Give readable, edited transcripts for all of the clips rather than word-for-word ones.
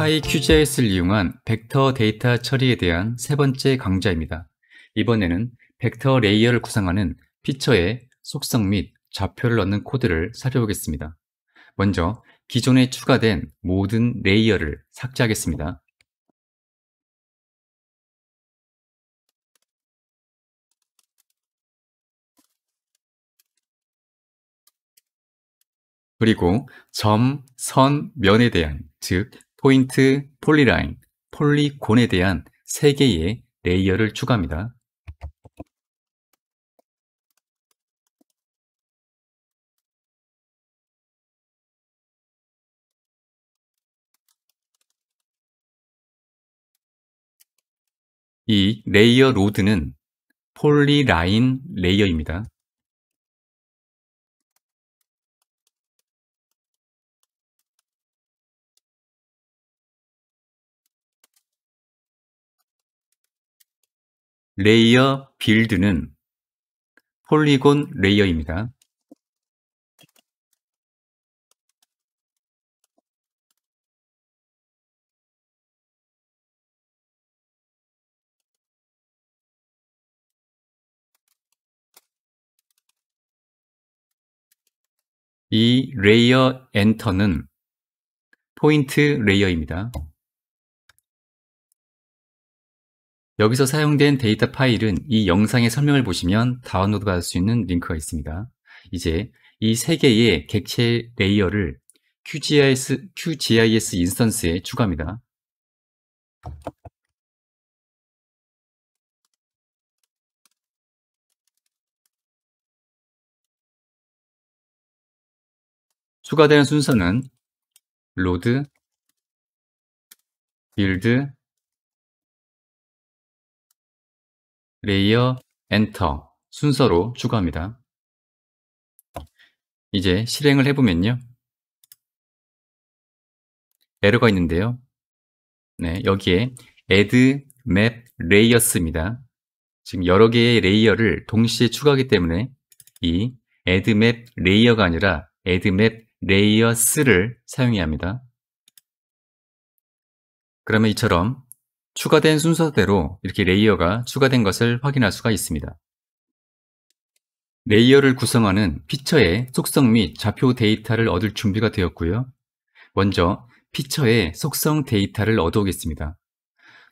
PyQGIS를 이용한 벡터 데이터 처리에 대한 세 번째 강좌입니다. 이번에는 벡터 레이어를 구성하는 피처의 속성 및 좌표를 넣는 코드를 살펴보겠습니다. 먼저 기존에 추가된 모든 레이어를 삭제하겠습니다. 그리고 점, 선, 면에 대한, 즉 포인트, 폴리라인, 폴리곤에 대한 3개의 레이어를 추가합니다. 이 레이어 로드는 폴리라인 레이어입니다. 레이어 빌드는 폴리곤 레이어입니다. 이 레이어 엔터는 포인트 레이어입니다. 여기서 사용된 데이터 파일은 이 영상의 설명을 보시면 다운로드 받을 수 있는 링크가 있습니다. 이제 이 3개의 객체 레이어를 QGIS 인스턴스에 추가합니다. 추가되는 순서는 로드, 빌드, 레이어, 엔터 순서로 추가합니다. 이제 실행을 해보면요. 에러가 있는데요. 네, 여기에 add map layers입니다. 지금 여러 개의 레이어를 동시에 추가하기 때문에 이 add map layer가 아니라 add map layers를 사용해야 합니다. 그러면 이처럼 추가된 순서대로 이렇게 레이어가 추가된 것을 확인할 수가 있습니다. 레이어를 구성하는 피처의 속성 및 좌표 데이터를 얻을 준비가 되었고요. 먼저 피처의 속성 데이터를 얻어오겠습니다.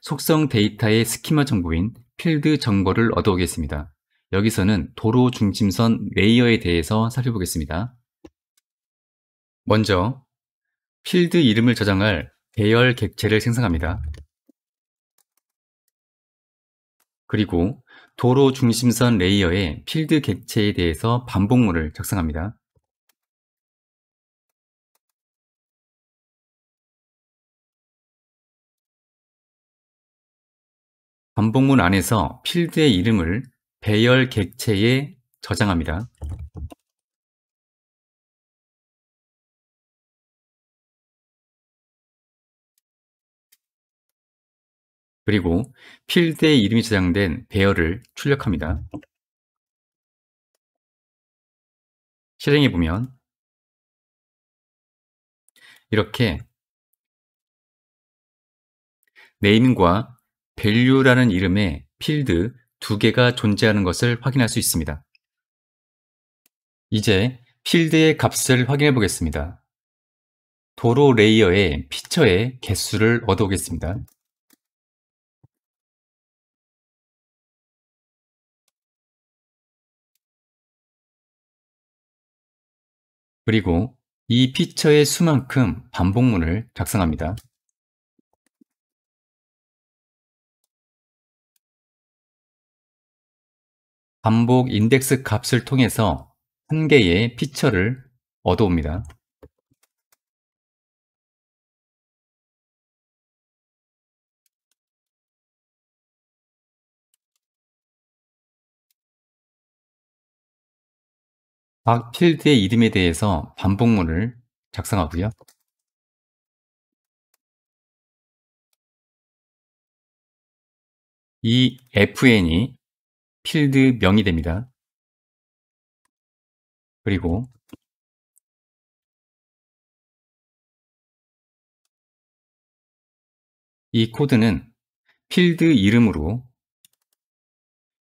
속성 데이터의 스키마 정보인 필드 정보를 얻어오겠습니다. 여기서는 도로 중심선 레이어에 대해서 살펴보겠습니다. 먼저 필드 이름을 저장할 배열 객체를 생성합니다. 그리고 도로 중심선 레이어의 필드 객체에 대해서 반복문을 작성합니다. 반복문 안에서 필드의 이름을 배열 객체에 저장합니다. 그리고 필드의 이름이 저장된 배열을 출력합니다. 실행해보면 이렇게 네임과 value라는 이름의 필드 2개가 존재하는 것을 확인할 수 있습니다. 이제 필드의 값을 확인해 보겠습니다. 도로 레이어의 피처의 개수를 얻어오겠습니다. 그리고 이 피처의 수만큼 반복문을 작성합니다. 반복 인덱스 값을 통해서 한 개의 피처를 얻어옵니다. 각 필드의 이름에 대해서 반복문을 작성하고요. 이 fn이 필드 명이 됩니다. 그리고 이 코드는 필드 이름으로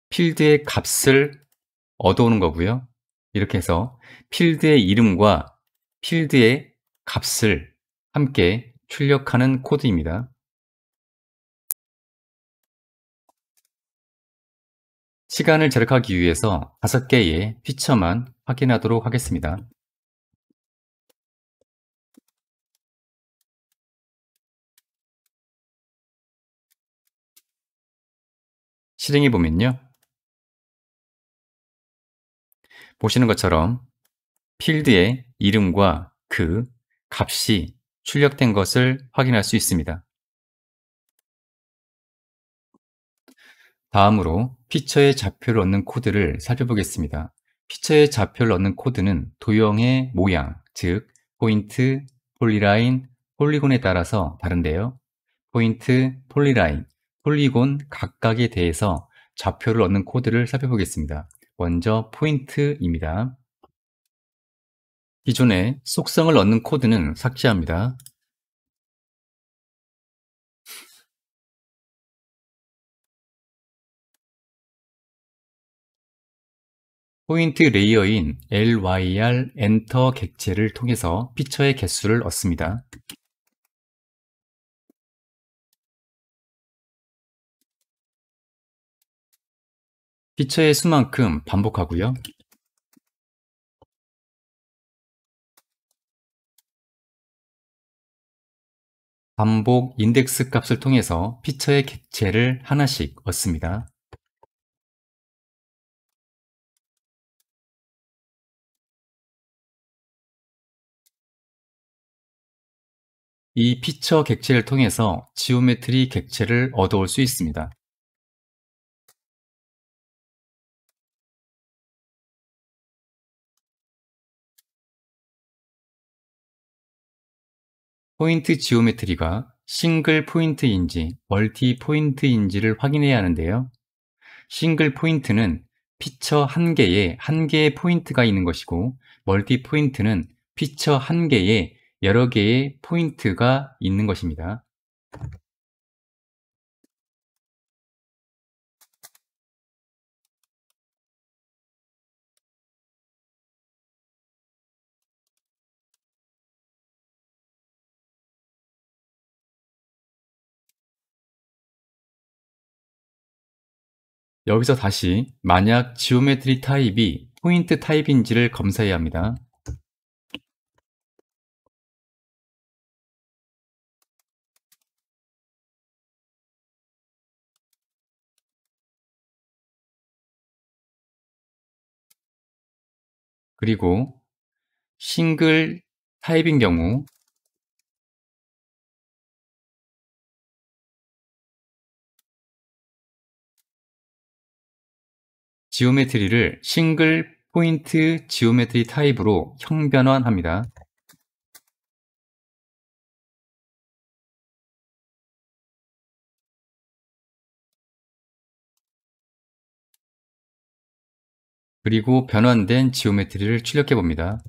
필드의 값을 얻어오는 거고요. 이렇게 해서 필드의 이름과 필드의 값을 함께 출력하는 코드입니다. 시간을 절약하기 위해서 5개의 피처만 확인하도록 하겠습니다. 실행해 보면요. 보시는 것처럼 필드의 이름과 그 값이 출력된 것을 확인할 수 있습니다. 다음으로 피처의 좌표를 얻는 코드를 살펴보겠습니다. 피처의 좌표를 얻는 코드는 도형의 모양, 즉 포인트, 폴리라인, 폴리곤에 따라서 다른데요. 포인트, 폴리라인, 폴리곤 각각에 대해서 좌표를 얻는 코드를 살펴보겠습니다. 먼저 포인트입니다. 기존의 속성을 얻는 코드는 삭제합니다. 포인트 레이어인 LYR 엔터 객체를 통해서 피처의 개수를 얻습니다. 피처의 수만큼 반복하고요. 반복 인덱스 값을 통해서 피처의 객체를 하나씩 얻습니다. 이 피처 객체를 통해서 지오메트리 객체를 얻어올 수 있습니다. 포인트 지오메트리가 싱글 포인트인지 멀티 포인트인지를 확인해야 하는데요. 싱글 포인트는 피처 한 개의 포인트가 있는 것이고, 멀티 포인트는 피처 한 개에 여러 개의 포인트가 있는 것입니다. 여기서 다시 만약 지오메트리 타입이 포인트 타입인지를 검사해야 합니다. 그리고 싱글 타입인 경우 지오메트리를 싱글 포인트 지오메트리 타입으로 형변환합니다. 그리고 변환된 지오메트리를 출력해 봅니다.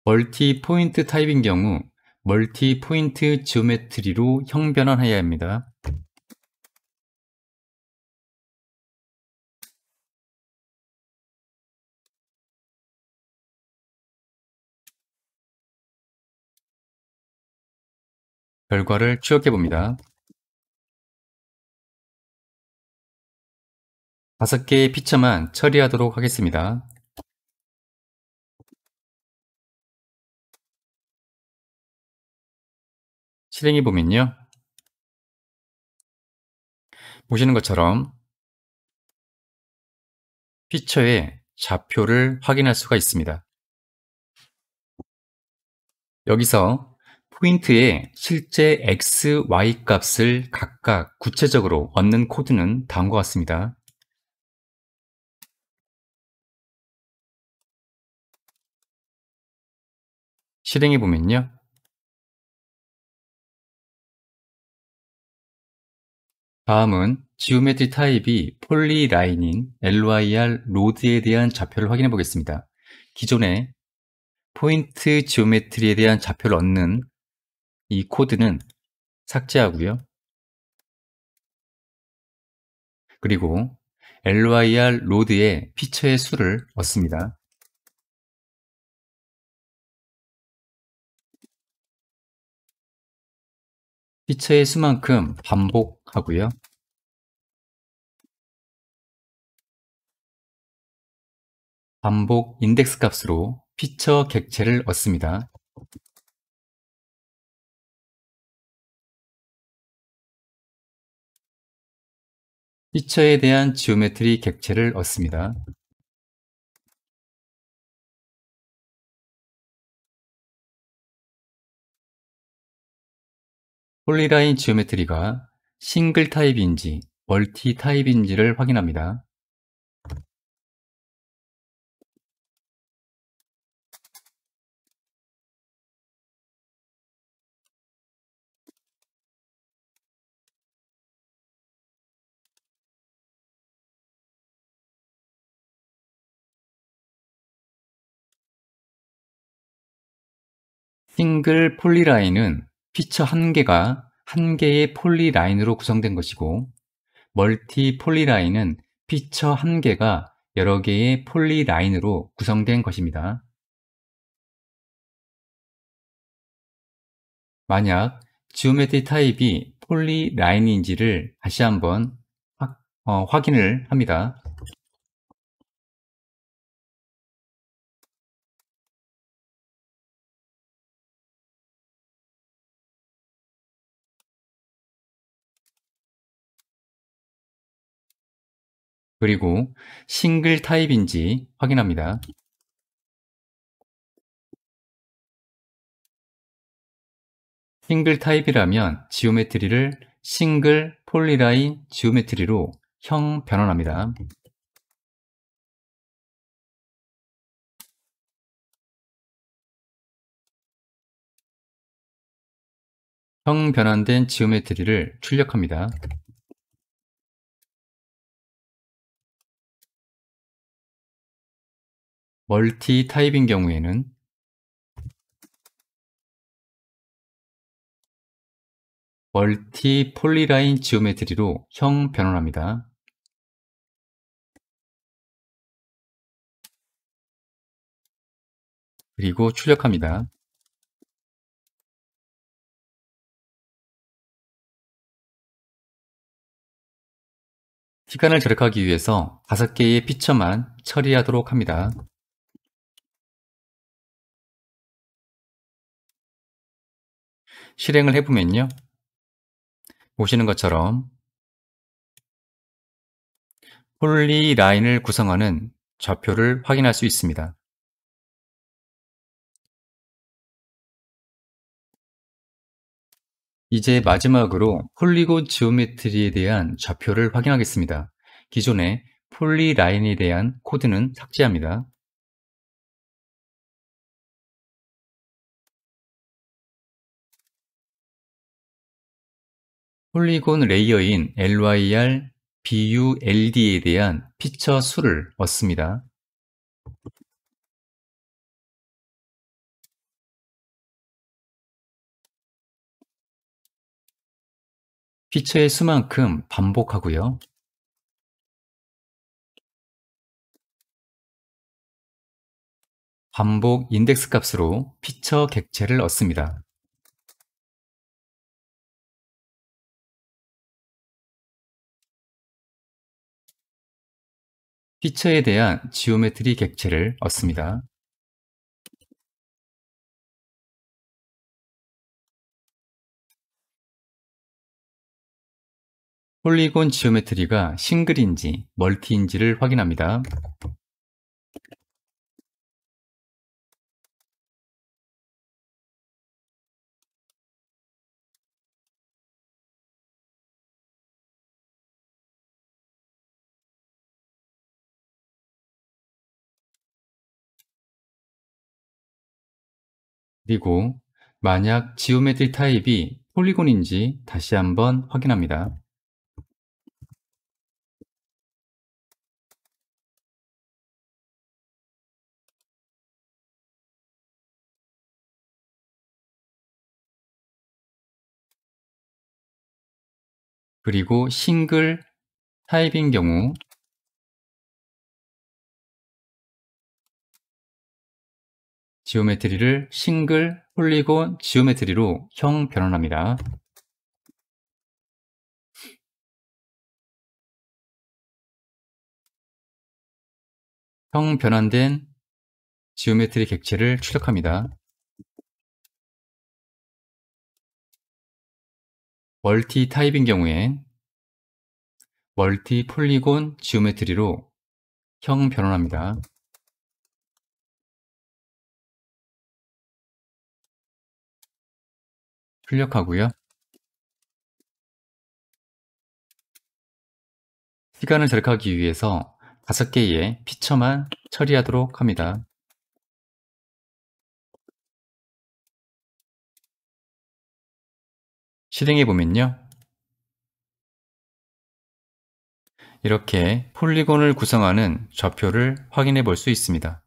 멀티 포인트 타입인 경우 멀티 포인트 지오메트리로 형변환해야 합니다. 결과를 추적해 봅니다. 5개의 피처만 처리하도록 하겠습니다. 실행해 보면요. 보시는 것처럼 피처의 좌표를 확인할 수가 있습니다. 여기서 포인트의 실제 x, y 값을 각각 구체적으로 얻는 코드는 다음과 같습니다. 실행해 보면요. 다음은 지오메트리 타입이 폴리라인인 LYR 로드에 대한 좌표를 확인해 보겠습니다. 기존에 포인트 지오메트리에 대한 좌표를 얻는 이 코드는 삭제하고요. 그리고 LYR 로드의 피처의 수를 얻습니다. 피처의 수만큼 반복하고요. 반복 인덱스 값으로 피처 객체를 얻습니다. 피처에 대한 지오메트리 객체를 얻습니다. 폴리라인 지오메트리가 싱글 타입인지 멀티 타입인지를 확인합니다. 싱글 폴리라인은 피처 한 개가 한 개의 폴리라인으로 구성된 것이고, 멀티 폴리라인은 피처 한 개가 여러 개의 폴리라인으로 구성된 것입니다. 만약 지오메트리 타입이 폴리라인인지를 다시 한번 확인을 합니다. 그리고 싱글 타입인지 확인합니다. 싱글 타입이라면 지오메트리를 싱글 폴리라인 지오메트리로 형 변환합니다. 형 변환된 지오메트리를 출력합니다. 멀티 타입인 경우에는 멀티 폴리라인 지오메트리로 형 변환합니다. 그리고 출력합니다. 시간을 절약하기 위해서 5개의 피처만 처리하도록 합니다. 실행을 해보면요. 보시는 것처럼 폴리라인을 구성하는 좌표를 확인할 수 있습니다. 이제 마지막으로 폴리곤 지오메트리에 대한 좌표를 확인하겠습니다. 기존의 폴리라인에 대한 코드는 삭제합니다. 폴리곤 레이어인 LYR BULD에 대한 피처 수를 얻습니다. 피처의 수만큼 반복하고요. 반복 인덱스 값으로 피처 객체를 얻습니다. 피처에 대한 지오메트리 객체를 얻습니다. 폴리곤 지오메트리가 싱글인지 멀티인지를 확인합니다. 그리고 만약 지오메트리 타입이 폴리곤인지 다시 한번 확인합니다. 그리고 싱글 타입인 경우 지오메트리를 싱글 폴리곤 지오메트리로 형 변환합니다. 형 변환된 지오메트리 객체를 출력합니다. 멀티 타입인 경우엔 멀티 폴리곤 지오메트리로 형 변환합니다. 출력하고요. 시간을 절약하기 위해서 5개의 피처만 처리하도록 합니다. 실행해 보면요. 이렇게 폴리곤을 구성하는 좌표를 확인해 볼 수 있습니다.